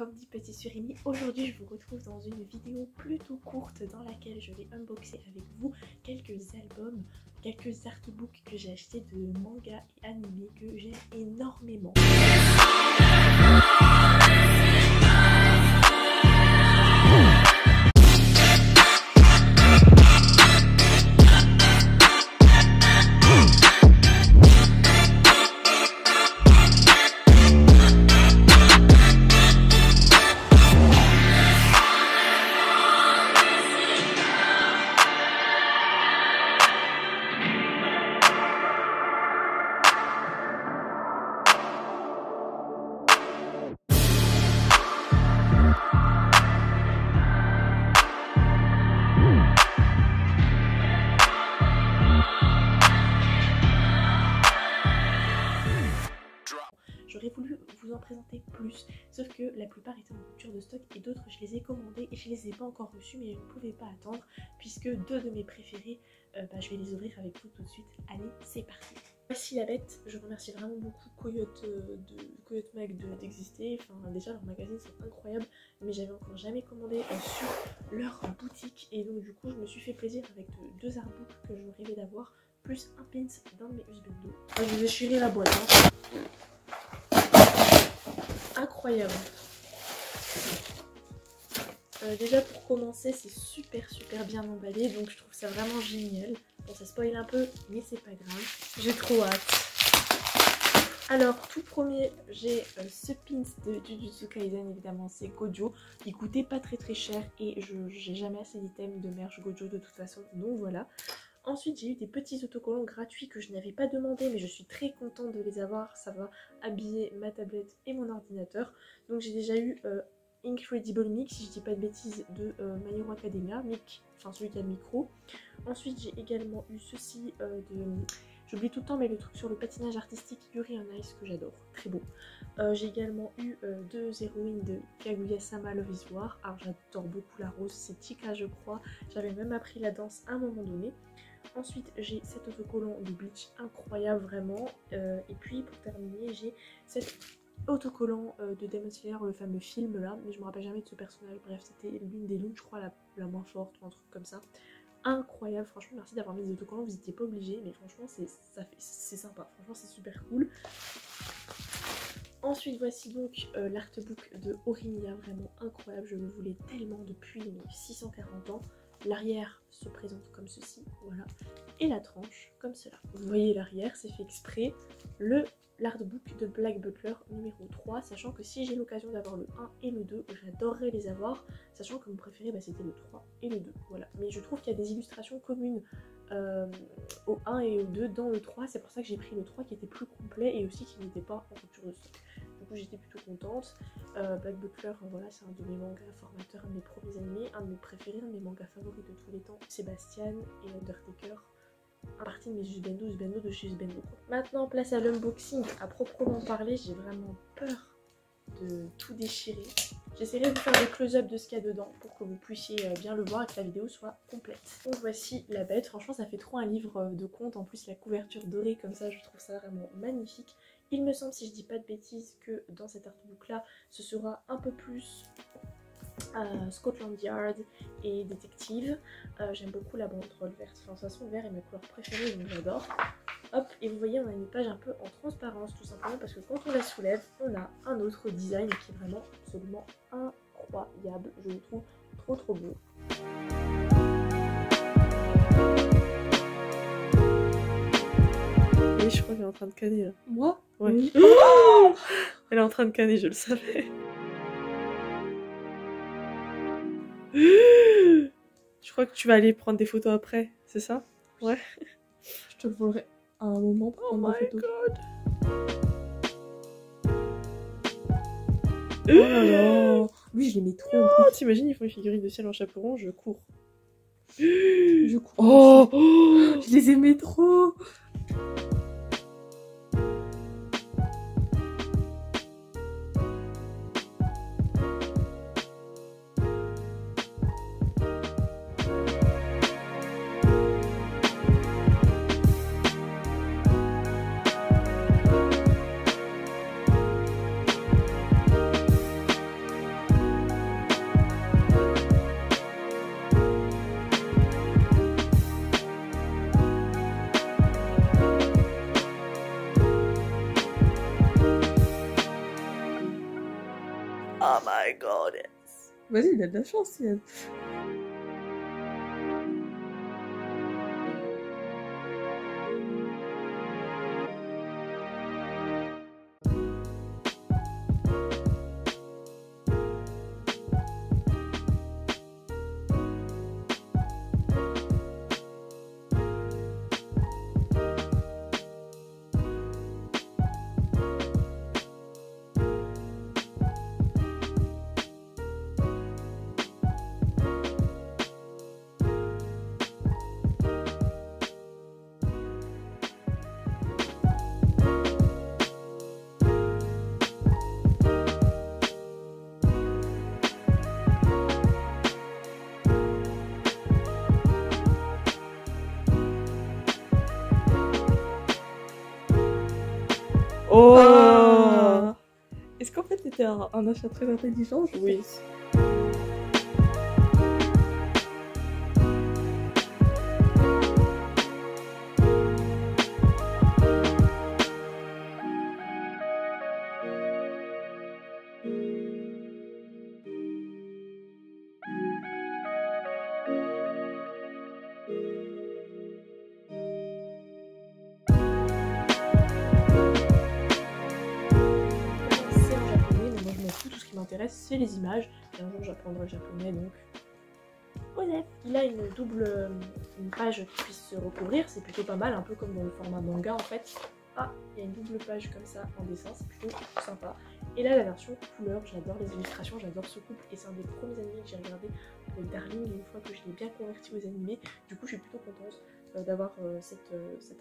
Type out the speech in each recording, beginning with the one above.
comme dit Petit Surimi, aujourd'hui je vous retrouve dans une vidéo plutôt courte dans laquelle je vais unboxer avec vous quelques albums, quelques artbooks que j'ai achetés de mangas et animés que j'aime énormément. J'aurais voulu vous en présenter plus, sauf que la plupart étaient en rupture de stock et d'autres je les ai commandés et je les ai pas encore reçus, mais je ne pouvais pas attendre puisque deux de mes préférés, je vais les ouvrir avec vous tout de suite. Allez, c'est parti. Voici la bête. Je remercie vraiment beaucoup Coyote Mag d'exister. Enfin, déjà leurs magazines sont incroyables, mais j'avais encore jamais commandé sur leur boutique et donc du coup je me suis fait plaisir avec deux artbooks que je rêvais d'avoir, plus un pins dans mes husbandos. Je vous ai déchiré la boîte. Incroyable. Déjà pour commencer, c'est super bien emballé, donc je trouve ça vraiment génial. Bon, ça spoil un peu, mais c'est pas grave. J'ai trop hâte. Alors tout premier, j'ai ce pins de Jujutsu Kaisen, évidemment c'est Gojo. Il coûtait pas très cher et j'ai jamais assez d'items de merch Gojo de toute façon, donc voilà. Ensuite, j'ai eu des petits autocollants gratuits que je n'avais pas demandé, mais je suis très contente de les avoir. Ça va habiller ma tablette et mon ordinateur. Donc j'ai déjà eu Incredible Mix, si je dis pas de bêtises, de My Hero Academia, enfin celui qui a le micro. Ensuite, j'ai également eu ceci j'oublie tout le temps, mais le truc sur le patinage artistique Yuri on Ice que j'adore, très beau. J'ai également eu deux héroïnes de Kaguya-sama Love is War. Alors j'adore beaucoup la rose, c'est Chika je crois. J'avais même appris la danse à un moment donné. Ensuite j'ai cet autocollant de Bleach incroyable vraiment. Et puis pour terminer j'ai cet autocollant de Demon Slayer, le fameux film là. Mais je me rappelle jamais de ce personnage, bref c'était l'une des lunes je crois la moins forte ou un truc comme ça. Incroyable, franchement merci d'avoir mis des autocollants, vous n'étiez pas obligés, mais franchement c'est sympa, franchement c'est super cool. Ensuite voici donc l'artbook de Horimiya, vraiment incroyable, je le voulais tellement depuis mes 640 ans. L'arrière se présente comme ceci, voilà, et la tranche comme cela. Vous voyez l'arrière, c'est fait exprès. L'artbook de Black Butler numéro 3, sachant que si j'ai l'occasion d'avoir le 1 et le 2, j'adorerais les avoir, sachant que mon préféré c'était le 3 et le 2, voilà. Mais je trouve qu'il y a des illustrations communes au 1 et au 2 dans le 3, c'est pour ça que j'ai pris le 3 qui était plus complet et aussi qui n'était pas en rupture de stock. Du coup j'étais plutôt contente. Black Butler, voilà, c'est un de mes mangas formateurs, un de mes premiers animés, un de mes préférés, un de mes mangas favoris de tous les temps, Sébastien et Undertaker. Un partie de mes husbandos de chez Husbando quoi. Maintenant place à l'unboxing à proprement parler, j'ai vraiment peur de tout déchirer. J'essaierai de vous faire des close-up de ce qu'il y a dedans pour que vous puissiez bien le voir et que la vidéo soit complète. Donc voici la bête, franchement ça fait trop un livre de contes, en plus la couverture dorée comme ça, je trouve ça vraiment magnifique. Il me semble, si je dis pas de bêtises, que dans cet artbook là, ce sera un peu plus Scotland Yard et détective. J'aime beaucoup la banderole verte, enfin de toute façon le vert est ma couleur préférée donc j'adore. Hop, et vous voyez on a une page un peu en transparence tout simplement parce que quand on la soulève on a un autre design qui est vraiment absolument incroyable, je le trouve trop beau. Oui, je crois qu'elle est en train de canner là. Moi? Ouais. Oui. Oh, elle est en train de canner, je le savais. Je crois que tu vas aller prendre des photos après, c'est ça? Ouais. Je te le volerai à un moment pour prendre ma photo. God. Oh là là. Lui je l'aimais trop. Oh, t'imagines, ils font une figurine de ciel en chaperon, je cours. Je cours. Oh, je les aimais trop. Oh my god. Vas-y, il a de la chance, Yann. Oh. Est-ce qu'en fait c'était un achat très intelligent? Oui. Tout ce qui m'intéresse, c'est les images. Et un jour, j'apprendrai le japonais, donc... Osef. Il a une double page qui puisse se recouvrir, c'est plutôt pas mal, un peu comme dans le format manga en fait. Ah, il y a une double page comme ça en dessin, c'est plutôt sympa. Et là, la version couleur, j'adore les illustrations, j'adore ce couple. Et c'est un des premiers animés que j'ai regardé, le Darling, une fois que je l'ai bien converti aux animés. Du coup, je suis plutôt contente d'avoir cet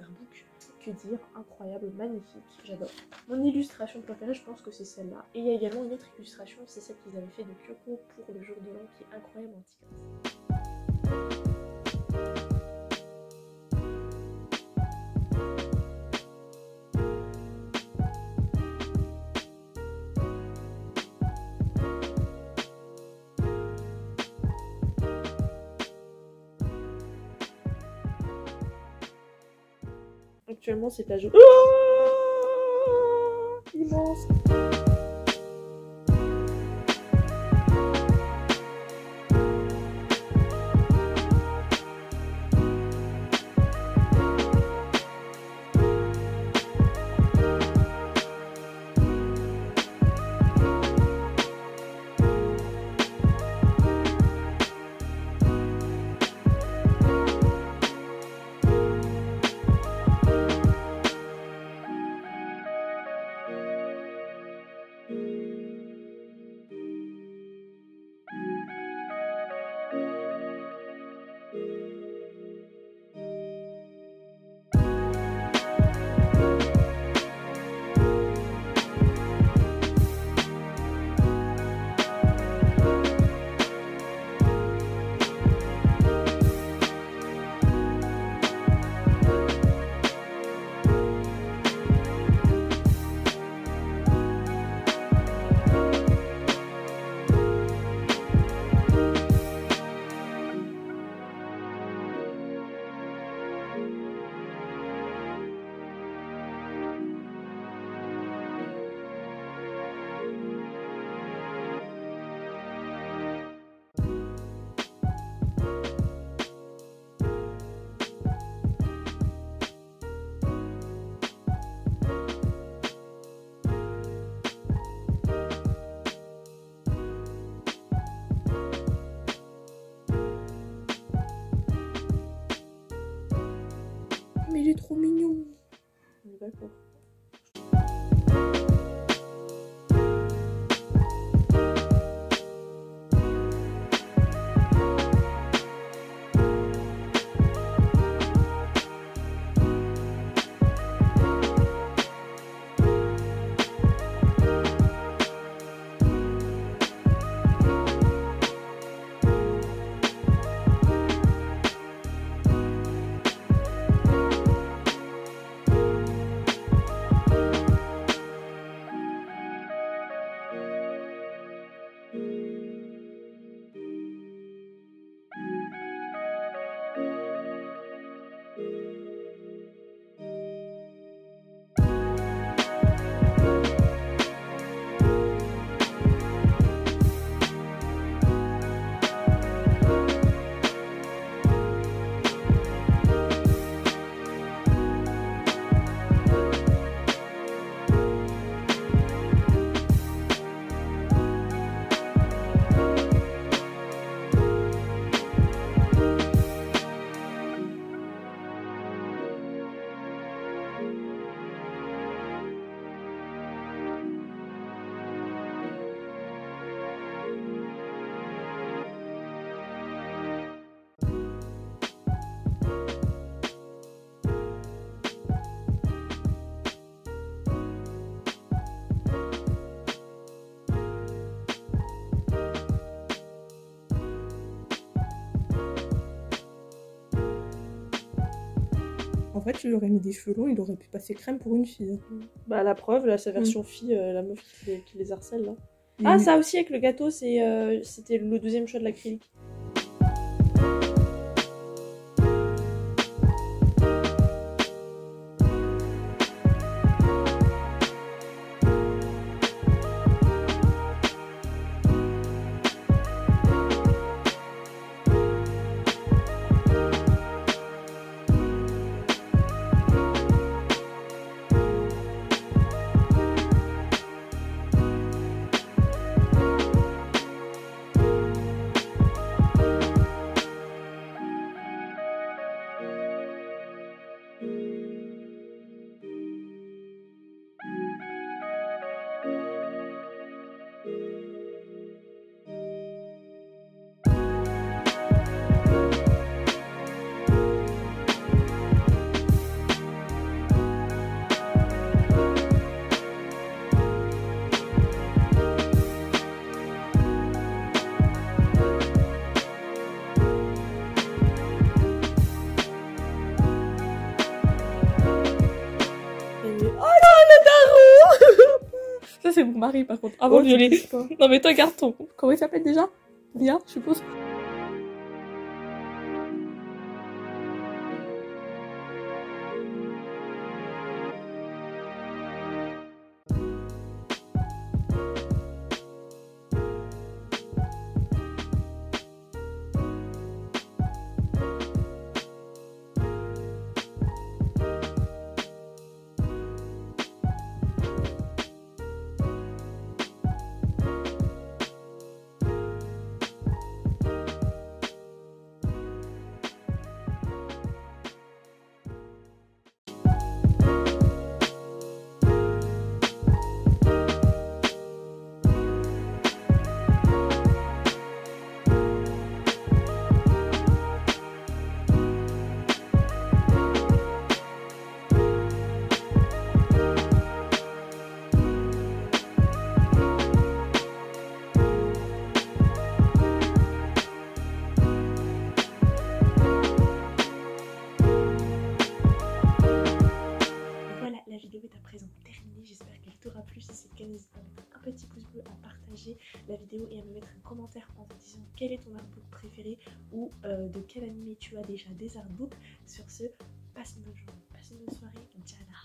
artbook. Que dire, incroyable, magnifique, j'adore. Mon illustration préférée, je pense que c'est celle-là. Et il y a également une autre illustration, c'est celle qu'ils avaient fait de Kyoko pour le jour de l'an, qui est incroyable en petit. Actuellement, c'est page immense. Mais il est trop mignon. On est d'accord. En fait, tu lui aurais mis des cheveux longs, il aurait pu passer crème pour une fille. Bah la preuve, là, sa version fille, la meuf qui les harcèle, là. Et Ah, ça aussi, avec le gâteau, c'était le deuxième choix de l'acrylique. Ça, c'est mon mari, par contre. Avant de violer. Non, mais toi, garde ton. Comment il s'appelle déjà? Bien, je suppose. t'aura plu. Si c'est le cas, n'hésite pas à mettre un petit pouce bleu, à partager la vidéo et à me mettre un commentaire en te disant quel est ton artbook préféré ou de quel animé tu as déjà des artbooks. Sur ce, passe une bonne journée, passe une bonne soirée, Jana.